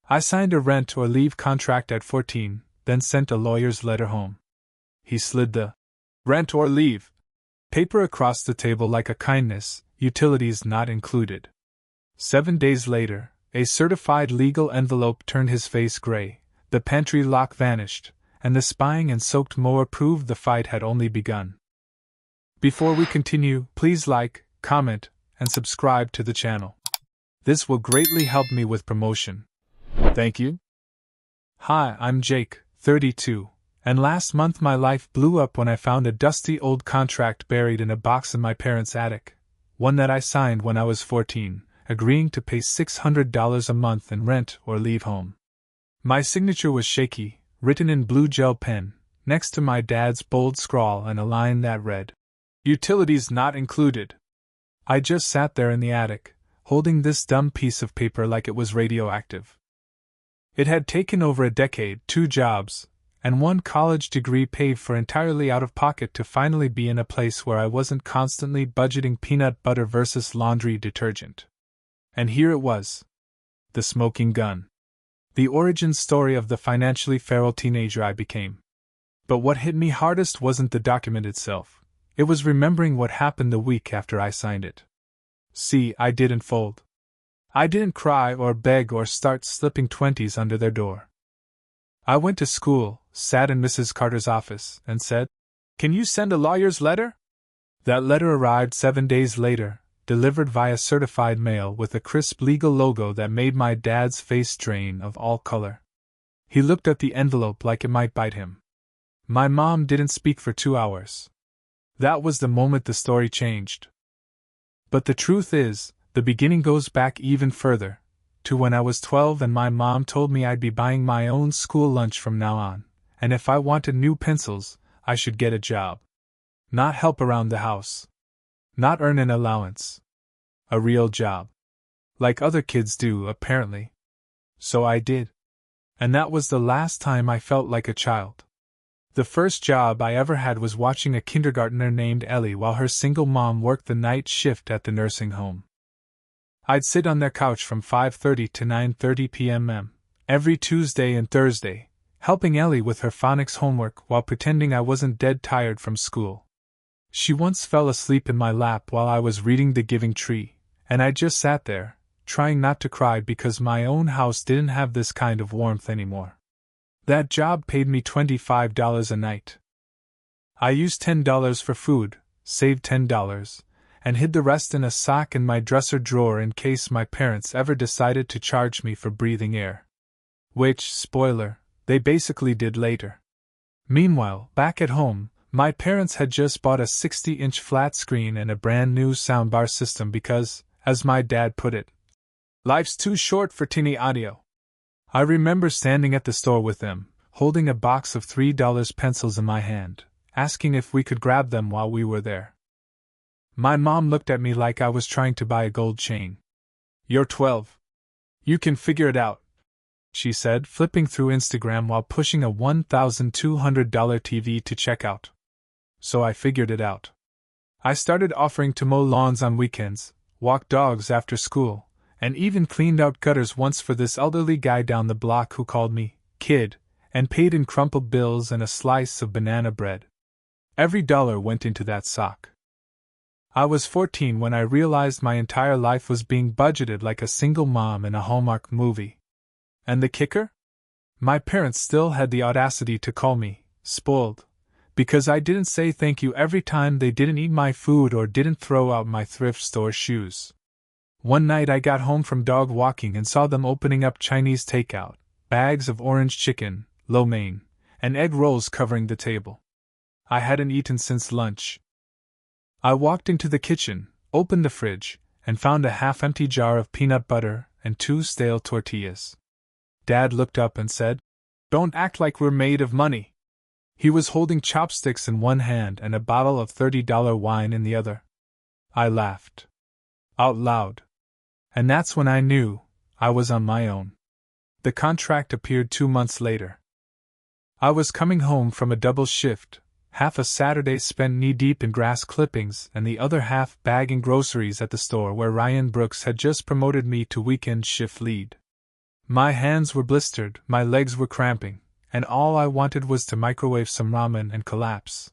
I signed a rent or leave contract at 14, then sent a lawyer's letter home. He slid the rent or leave paper across the table like a kindness, utilities not included. 7 days later, a certified legal envelope turned his face gray, the pantry lock vanished, and the spying and soaked mower proved the fight had only begun. Before we continue, please like, comment, and subscribe to the channel. This will greatly help me with promotion. Thank you. Hi, I'm Jake, 32, and last month my life blew up when I found a dusty old contract buried in a box in my parents' attic, one that I signed when I was 14, agreeing to pay $600 a month in rent or leave home. My signature was shaky, written in blue gel pen, next to my dad's bold scrawl and a line that read, "Utilities not included." I just sat there in the attic, holding this dumb piece of paper like it was radioactive. It had taken over a decade, 2 jobs, and 1 college degree paid for entirely out of pocket to finally be in a place where I wasn't constantly budgeting peanut butter versus laundry detergent. And here it was. The smoking gun. The origin story of the financially feral teenager I became. But what hit me hardest wasn't the document itself. It was remembering what happened the week after I signed it. See, I didn't fold. I didn't cry or beg or start slipping 20s under their door. I went to school, sat in Mrs. Carter's office, and said, "Can you send a lawyer's letter?" That letter arrived 7 days later, delivered via certified mail with a crisp legal logo that made my dad's face drain of all color. He looked at the envelope like it might bite him. My mom didn't speak for 2 hours. That was the moment the story changed. But the truth is, the beginning goes back even further, to when I was 12 and my mom told me I'd be buying my own school lunch from now on, and if I wanted new pencils, I should get a job. Not help around the house. Not earn an allowance. A real job. Like other kids do, apparently. So I did. And that was the last time I felt like a child. The first job I ever had was watching a kindergartner named Ellie while her single mom worked the night shift at the nursing home. I'd sit on their couch from 5:30 to 9:30 p.m. every Tuesday and Thursday, helping Ellie with her phonics homework while pretending I wasn't dead tired from school. She once fell asleep in my lap while I was reading The Giving Tree, and I just sat there, trying not to cry because my own house didn't have this kind of warmth anymore. That job paid me $25 a night. I used $10 for food, saved $10, and hid the rest in a sock in my dresser drawer in case my parents ever decided to charge me for breathing air. Which, spoiler, they basically did later. Meanwhile, back at home, my parents had just bought a 60-inch flat screen and a brand new soundbar system because, as my dad put it, life's too short for tinny audio. I remember standing at the store with them, holding a box of $3 pencils in my hand, asking if we could grab them while we were there. My mom looked at me like I was trying to buy a gold chain. "You're 12. You can figure it out," she said, flipping through Instagram while pushing a $1,200 TV to check out. So I figured it out. I started offering to mow lawns on weekends, walk dogs after school, and even cleaned out gutters once for this elderly guy down the block who called me kid and paid in crumpled bills and a slice of banana bread. Every dollar went into that sock. I was 14 when I realized my entire life was being budgeted like a single mom in a Hallmark movie. And the kicker? My parents still had the audacity to call me spoiled, because I didn't say thank you every time they didn't eat my food or didn't throw out my thrift store shoes. One night I got home from dog walking and saw them opening up Chinese takeout, bags of orange chicken, lo mein, and egg rolls covering the table. I hadn't eaten since lunch. I walked into the kitchen, opened the fridge, and found a half-empty jar of peanut butter and 2 stale tortillas. Dad looked up and said, "Don't act like we're made of money." He was holding chopsticks in one hand and a bottle of $30 wine in the other. I laughed. Out loud. And that's when I knew I was on my own. The contract appeared 2 months later. I was coming home from a double shift, half a Saturday spent knee-deep in grass clippings and the other half bagging groceries at the store where Ryan Brooks had just promoted me to weekend shift lead. My hands were blistered, my legs were cramping, and all I wanted was to microwave some ramen and collapse.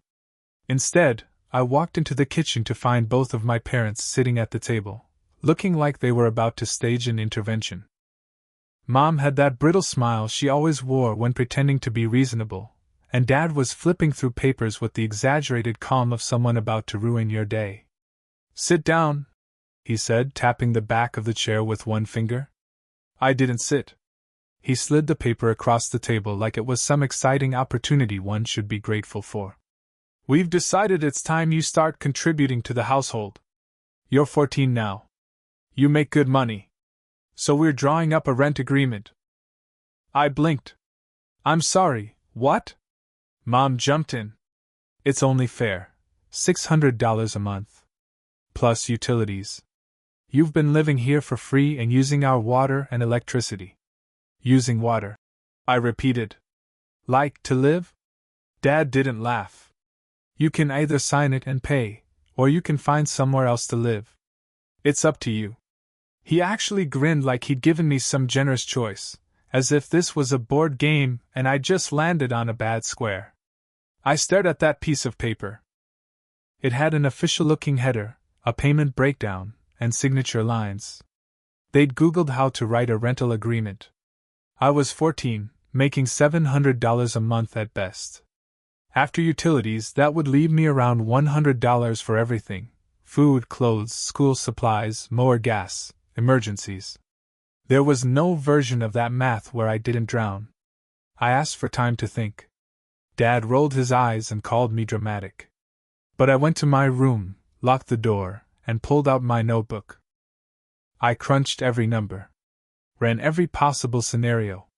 Instead, I walked into the kitchen to find both of my parents sitting at the table, looking like they were about to stage an intervention. Mom had that brittle smile she always wore when pretending to be reasonable, and Dad was flipping through papers with the exaggerated calm of someone about to ruin your day. "Sit down," he said, tapping the back of the chair with one finger. I didn't sit. He slid the paper across the table like it was some exciting opportunity one should be grateful for. "We've decided it's time you start contributing to the household. You're 14 now. You make good money. So we're drawing up a rent agreement." I blinked. "I'm sorry, what?" Mom jumped in. "It's only fair. $600 a month. Plus utilities. You've been living here for free and using our water and electricity." "Using water," I repeated. "Like to live?" Dad didn't laugh. "You can either sign it and pay, or you can find somewhere else to live. It's up to you." He actually grinned like he'd given me some generous choice, as if this was a board game and I'd just landed on a bad square. I stared at that piece of paper. It had an official-looking header, a payment breakdown, and signature lines. They'd Googled how to write a rental agreement. I was 14, making $700 a month at best. After utilities, that would leave me around $100 for everything: food, clothes, school supplies, mower, gas, emergencies. There was no version of that math where I didn't drown. I asked for time to think. Dad rolled his eyes and called me dramatic. But I went to my room, locked the door, and pulled out my notebook. I crunched every number, ran every possible scenario,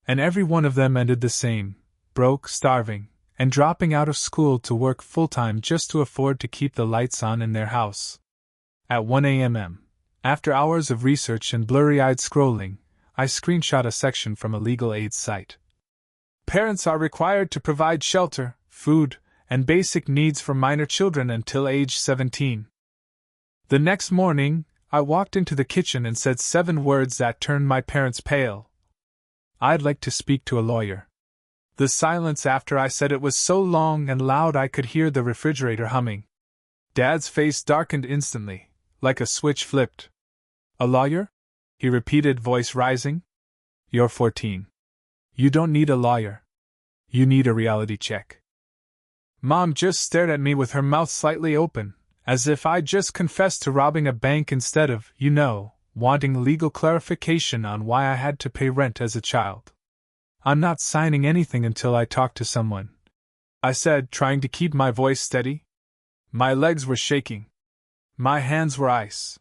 and every one of them ended the same: broke, starving, and dropping out of school to work full-time just to afford to keep the lights on in their house. At 1 a.m., after hours of research and blurry-eyed scrolling, I screenshot a section from a legal aid site. "Parents are required to provide shelter, food, and basic needs for minor children until age 17. The next morning, I walked into the kitchen and said 7 words that turned my parents pale. "I'd like to speak to a lawyer." The silence after I said it was so long and loud I could hear the refrigerator humming. Dad's face darkened instantly, like a switch flipped. "A lawyer?" he repeated, voice rising. "You're 14. You don't need a lawyer. You need a reality check." Mom just stared at me with her mouth slightly open, as if I'd just confessed to robbing a bank instead of, wanting legal clarification on why I had to pay rent as a child. "I'm not signing anything until I talk to someone," I said, trying to keep my voice steady. My legs were shaking. My hands were ice.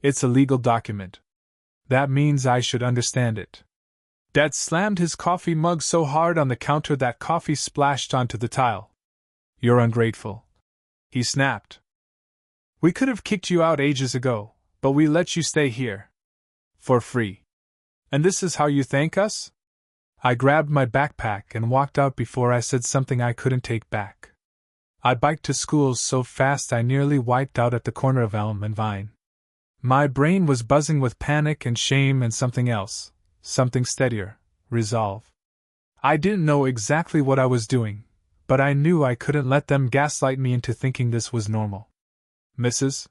"It's a legal document. That means I should understand it." Dad slammed his coffee mug so hard on the counter that coffee splashed onto the tile. "You're ungrateful," he snapped. "We could have kicked you out ages ago, but we let you stay here. For free. And this is how you thank us?" I grabbed my backpack and walked out before I said something I couldn't take back. I biked to school so fast I nearly wiped out at the corner of Elm and Vine. My brain was buzzing with panic and shame and something else, something steadier: resolve. I didn't know exactly what I was doing, but I knew I couldn't let them gaslight me into thinking this was normal. "Mrs.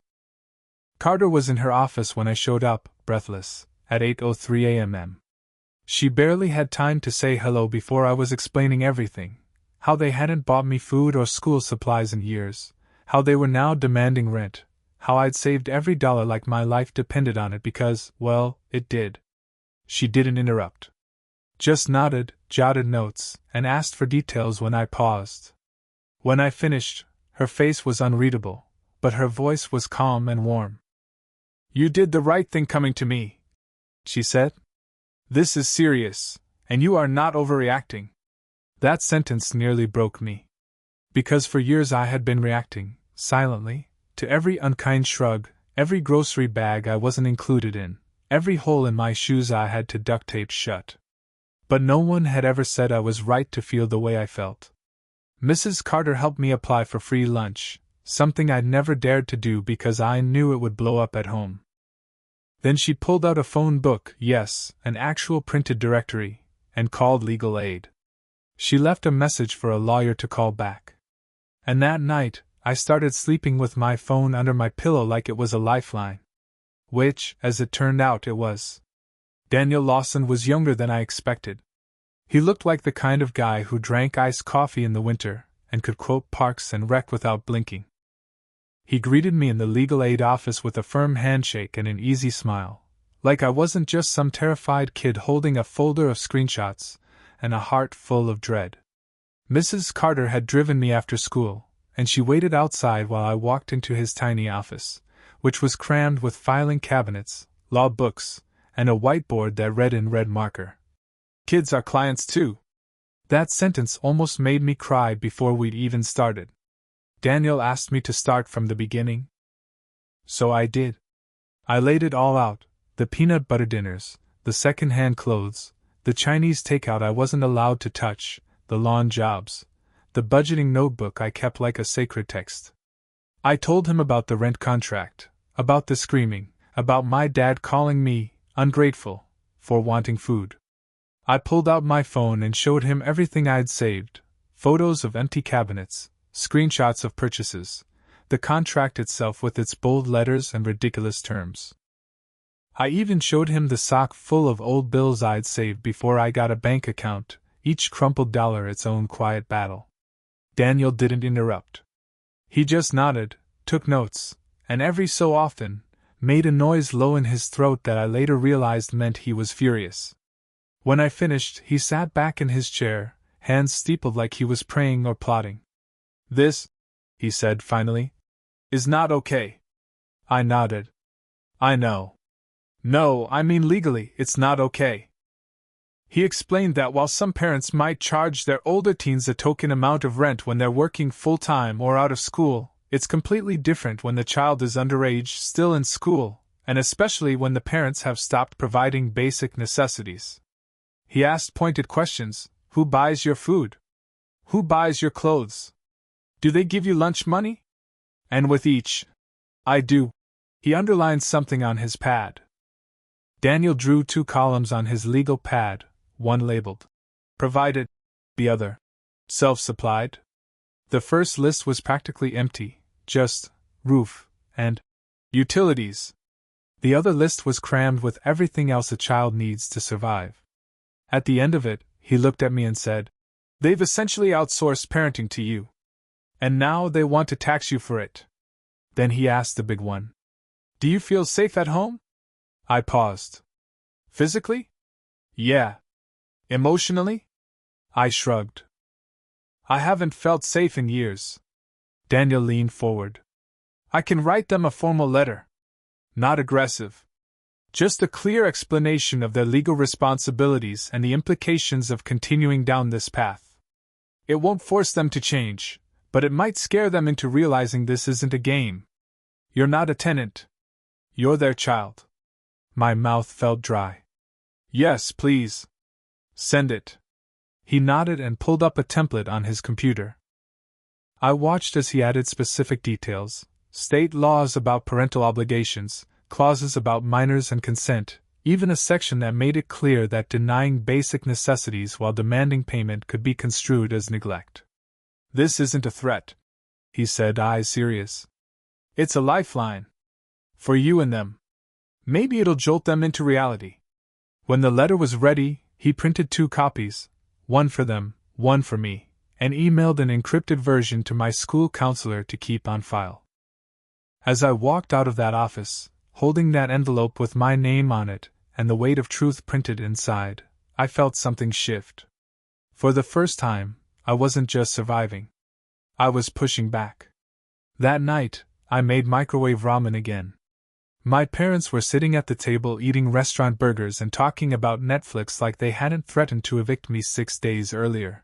Carter was in her office when I showed up, breathless, at 8:03 a.m. She barely had time to say hello before I was explaining everything: how they hadn't bought me food or school supplies in years, how they were now demanding rent, how I'd saved every dollar like my life depended on it because, well, it did. She didn't interrupt. Just nodded, jotted notes, and asked for details when I paused. When I finished, her face was unreadable, but her voice was calm and warm. "You did the right thing coming to me," she said. "This is serious, and you are not overreacting." That sentence nearly broke me. Because for years I had been reacting, silently, to every unkind shrug, every grocery bag I wasn't included in, every hole in my shoes I had to duct tape shut. But no one had ever said I was right to feel the way I felt. Mrs. Carter helped me apply for free lunch, something I'd never dared to do because I knew it would blow up at home. Then she pulled out a phone book, yes, an actual printed directory, and called legal aid. She left a message for a lawyer to call back. And that night, I started sleeping with my phone under my pillow like it was a lifeline. Which, as it turned out, it was. Daniel Lawson was younger than I expected. He looked like the kind of guy who drank iced coffee in the winter and could quote Parks and Rec without blinking. He greeted me in the legal aid office with a firm handshake and an easy smile, like I wasn't just some terrified kid holding a folder of screenshots and a heart full of dread. Mrs. Carter had driven me after school, and she waited outside while I walked into his tiny office, which was crammed with filing cabinets, law books, and a whiteboard that read in red marker, "Kids are clients too." That sentence almost made me cry before we'd even started. Daniel asked me to start from the beginning. So I did. I laid it all out, the peanut butter dinners, the second-hand clothes, the Chinese takeout I wasn't allowed to touch, the lawn jobs, the budgeting notebook I kept like a sacred text. I told him about the rent contract, about the screaming, about my dad calling me ungrateful for wanting food. I pulled out my phone and showed him everything I'd saved, photos of empty cabinets, screenshots of purchases, the contract itself with its bold letters and ridiculous terms. I even showed him the sock full of old bills I'd saved before I got a bank account, each crumpled dollar its own quiet battle. Daniel didn't interrupt. He just nodded, took notes, and every so often, made a noise low in his throat that I later realized meant he was furious. When I finished, he sat back in his chair, hands steepled like he was praying or plotting. "This," he said finally, "is not okay." I nodded. "I know. No, I mean legally, it's not okay." He explained that while some parents might charge their older teens a token amount of rent when they're working full-time or out of school, it's completely different when the child is underage, still in school, and especially when the parents have stopped providing basic necessities. He asked pointed questions. Who buys your food? Who buys your clothes? Do they give you lunch money? And with each, "I do," he underlined something on his pad. Daniel drew 2 columns on his legal pad, one labeled "Provided," the other "Self-supplied." The first list was practically empty, just roof and utilities. The other list was crammed with everything else a child needs to survive. At the end of it, he looked at me and said, "They've essentially outsourced parenting to you. And now they want to tax you for it." Then he asked the big one, "Do you feel safe at home?" I paused. "Physically? Yeah. Emotionally?" I shrugged. "I haven't felt safe in years." Daniel leaned forward. "I can write them a formal letter. Not aggressive. Just a clear explanation of their legal responsibilities and the implications of continuing down this path. It won't force them to change, but it might scare them into realizing this isn't a game. You're not a tenant. You're their child." My mouth felt dry. "Yes, please. Send it." He nodded and pulled up a template on his computer. I watched as he added specific details, state laws about parental obligations, clauses about minors and consent, even a section that made it clear that denying basic necessities while demanding payment could be construed as neglect. "This isn't a threat," he said, eyes serious. "It's a lifeline. For you and them. Maybe it'll jolt them into reality." When the letter was ready, he printed 2 copies, one for them, one for me, and emailed an encrypted version to my school counselor to keep on file. As I walked out of that office, holding that envelope with my name on it and the weight of truth printed inside, I felt something shift. For the first time, I wasn't just surviving. I was pushing back. That night, I made microwave ramen again. My parents were sitting at the table eating restaurant burgers and talking about Netflix like they hadn't threatened to evict me 6 days earlier.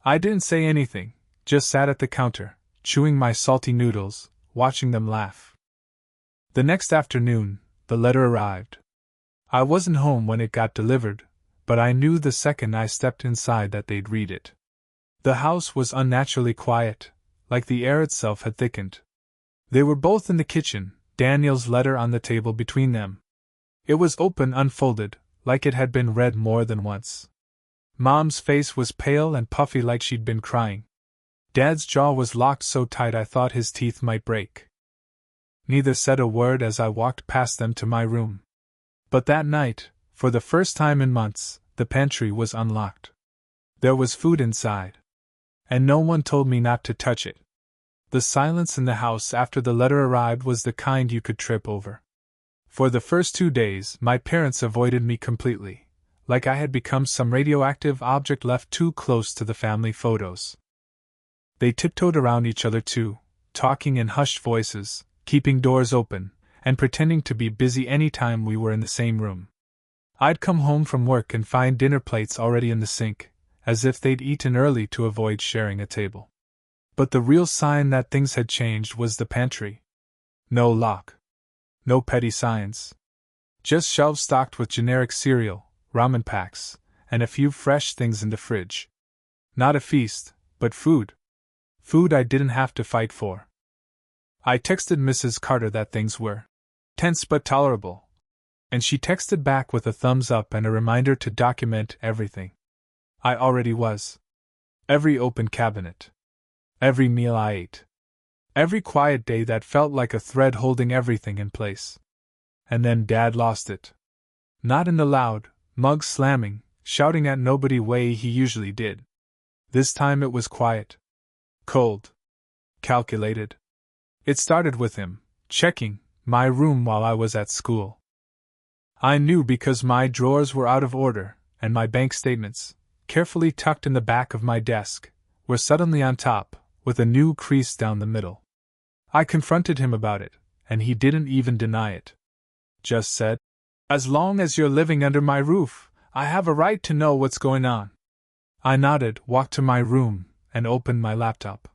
I didn't say anything, just sat at the counter, chewing my salty noodles, watching them laugh. The next afternoon, the letter arrived. I wasn't home when it got delivered, but I knew the second I stepped inside that they'd read it. The house was unnaturally quiet, like the air itself had thickened. They were both in the kitchen, Daniel's letter on the table between them. It was open, unfolded, like it had been read more than once. Mom's face was pale and puffy like she'd been crying. Dad's jaw was locked so tight I thought his teeth might break. Neither said a word as I walked past them to my room. But that night, for the first time in months, the pantry was unlocked. There was food inside. And no one told me not to touch it. The silence in the house after the letter arrived was the kind you could trip over. For the first 2 days, my parents avoided me completely, like I had become some radioactive object left too close to the family photos. They tiptoed around each other too, talking in hushed voices, keeping doors open, and pretending to be busy any time we were in the same room. I'd come home from work and find dinner plates already in the sink, as if they'd eaten early to avoid sharing a table. But the real sign that things had changed was the pantry. No lock. No petty signs. Just shelves stocked with generic cereal, ramen packs, and a few fresh things in the fridge. Not a feast, but food. Food I didn't have to fight for. I texted Mrs. Carter that things were tense but tolerable, and she texted back with a thumbs up and a reminder to document everything. I already was. Every open cabinet. Every meal I ate. Every quiet day that felt like a thread holding everything in place. And then Dad lost it. Not in the loud, mug slamming, shouting at nobody way he usually did. This time it was quiet. Cold. Calculated. It started with him checking my room while I was at school. I knew because my drawers were out of order, and my bank statements, carefully tucked in the back of my desk, were suddenly on top, with a new crease down the middle. I confronted him about it, and he didn't even deny it. Just said, "As long as you're living under my roof, I have a right to know what's going on." I nodded, walked to my room, and opened my laptop.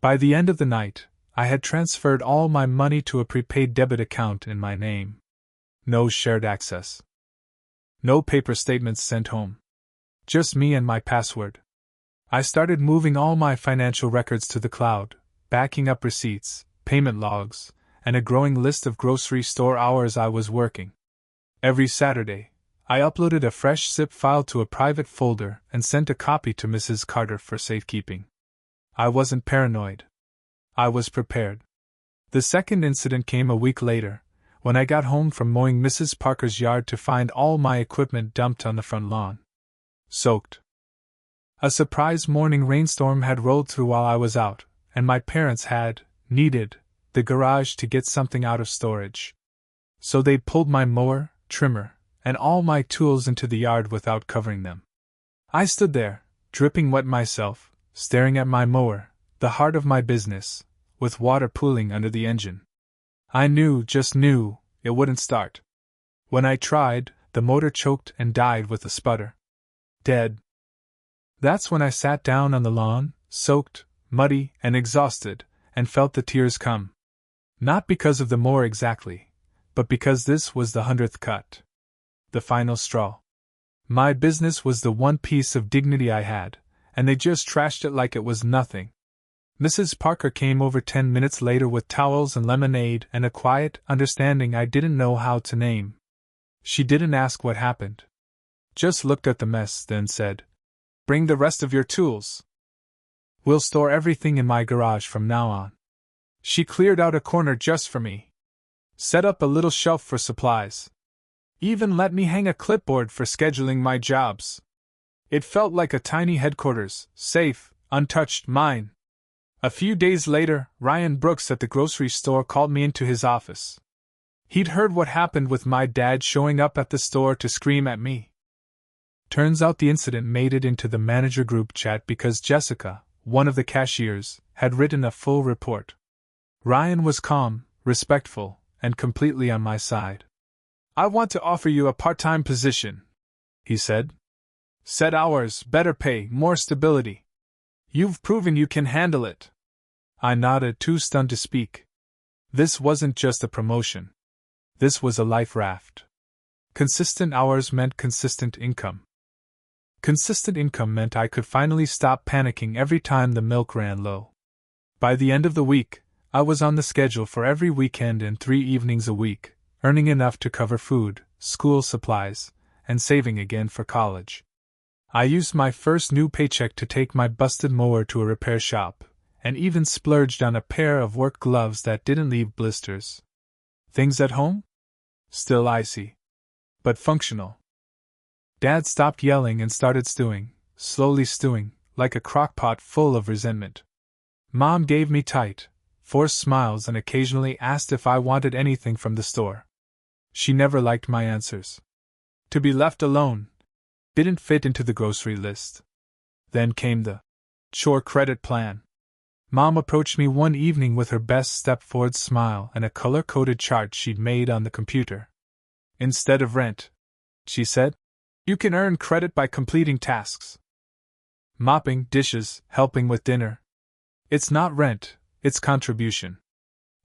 By the end of the night, I had transferred all my money to a prepaid debit account in my name. No shared access. No paper statements sent home. Just me and my password. I started moving all my financial records to the cloud, backing up receipts, payment logs, and a growing list of grocery store hours I was working. Every Saturday, I uploaded a fresh zip file to a private folder and sent a copy to Mrs. Carter for safekeeping. I wasn't paranoid. I was prepared. The second incident came a week later, when I got home from mowing Mrs. Parker's yard to find all my equipment dumped on the front lawn. Soaked. A surprise morning rainstorm had rolled through while I was out, and my parents had needed the garage to get something out of storage. So they pulled my mower, trimmer, and all my tools into the yard without covering them. I stood there, dripping wet myself, staring at my mower, the heart of my business, with water pooling under the engine. I just knew, it wouldn't start. When I tried, the motor choked and died with a sputter. Dead. That's when I sat down on the lawn, soaked, muddy, and exhausted, and felt the tears come. Not because of the mower exactly, but because this was the 100th cut. The final straw. My business was the one piece of dignity I had, and they just trashed it like it was nothing. Mrs. Parker came over 10 minutes later with towels and lemonade and a quiet understanding I didn't know how to name. She didn't ask what happened. Just looked at the mess, then said, "Bring the rest of your tools. We'll store everything in my garage from now on." She cleared out a corner just for me. Set up a little shelf for supplies. Even let me hang a clipboard for scheduling my jobs. It felt like a tiny headquarters, safe, untouched, mine. A few days later, Ryan Brooks at the grocery store called me into his office. He'd heard what happened with my dad showing up at the store to scream at me. Turns out the incident made it into the manager group chat because Jessica, one of the cashiers, had written a full report. Ryan was calm, respectful, and completely on my side. "I want to offer you a part-time position," he said. "Set hours, better pay, more stability. You've proven you can handle it." I nodded, too stunned to speak. This wasn't just a promotion. This was a life raft. Consistent hours meant consistent income. Consistent income meant I could finally stop panicking every time the milk ran low. By the end of the week, I was on the schedule for every weekend and 3 evenings a week, earning enough to cover food, school supplies, and saving again for college. I used my first new paycheck to take my busted mower to a repair shop, and even splurged on a pair of work gloves that didn't leave blisters. Things at home? Still icy. But functional. Dad stopped yelling and started stewing, slowly stewing, like a crock-pot full of resentment. Mom gave me tight, forced smiles and occasionally asked if I wanted anything from the store. She never liked my answers. To be left alone didn't fit into the grocery list. Then came the chore credit plan. Mom approached me one evening with her best step-forward smile and a color-coded chart she'd made on the computer. Instead of rent, she said, you can earn credit by completing tasks. Mopping, dishes, helping with dinner. It's not rent, it's contribution.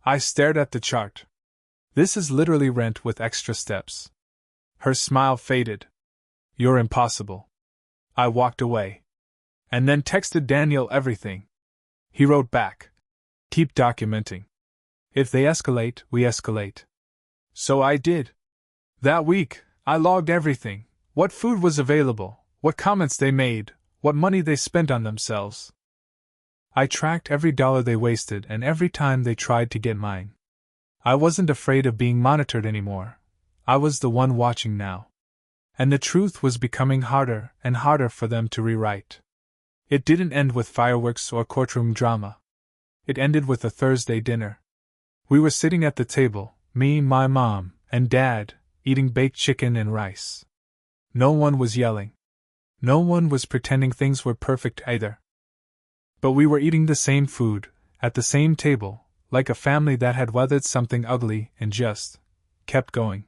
I stared at the chart. This is literally rent with extra steps. Her smile faded. You're impossible. I walked away. And then texted Daniel everything. He wrote back. Keep documenting. If they escalate, we escalate. So I did. That week, I logged everything. What food was available, what comments they made, what money they spent on themselves. I tracked every dollar they wasted and every time they tried to get mine. I wasn't afraid of being monitored anymore. I was the one watching now. And the truth was becoming harder and harder for them to rewrite. It didn't end with fireworks or courtroom drama. It ended with a Thursday dinner. We were sitting at the table, me, my mom, and Dad, eating baked chicken and rice. No one was yelling. No one was pretending things were perfect either. But we were eating the same food, at the same table, like a family that had weathered something ugly and just kept going.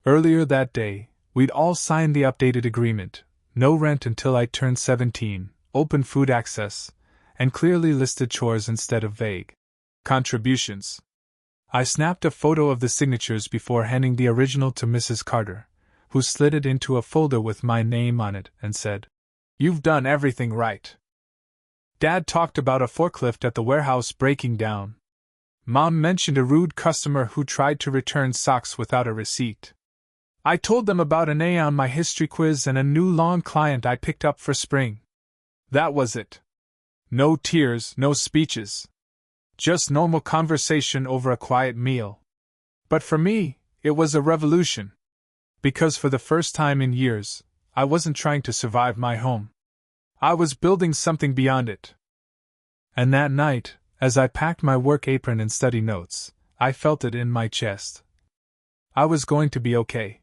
Earlier that day, we'd all signed the updated agreement, no rent until I turned 17, open food access, and clearly listed chores instead of vague contributions. I snapped a photo of the signatures before handing the original to Mrs. Carter, who slid it into a folder with my name on it and said, "You've done everything right." Dad talked about a forklift at the warehouse breaking down. Mom mentioned a rude customer who tried to return socks without a receipt. I told them about an A on my history quiz and a new lawn client I picked up for spring. That was it. No tears, no speeches. Just normal conversation over a quiet meal. But for me, it was a revolution. Because for the first time in years, I wasn't trying to survive my home. I was building something beyond it. And that night, as I packed my work apron and study notes, I felt it in my chest. I was going to be okay.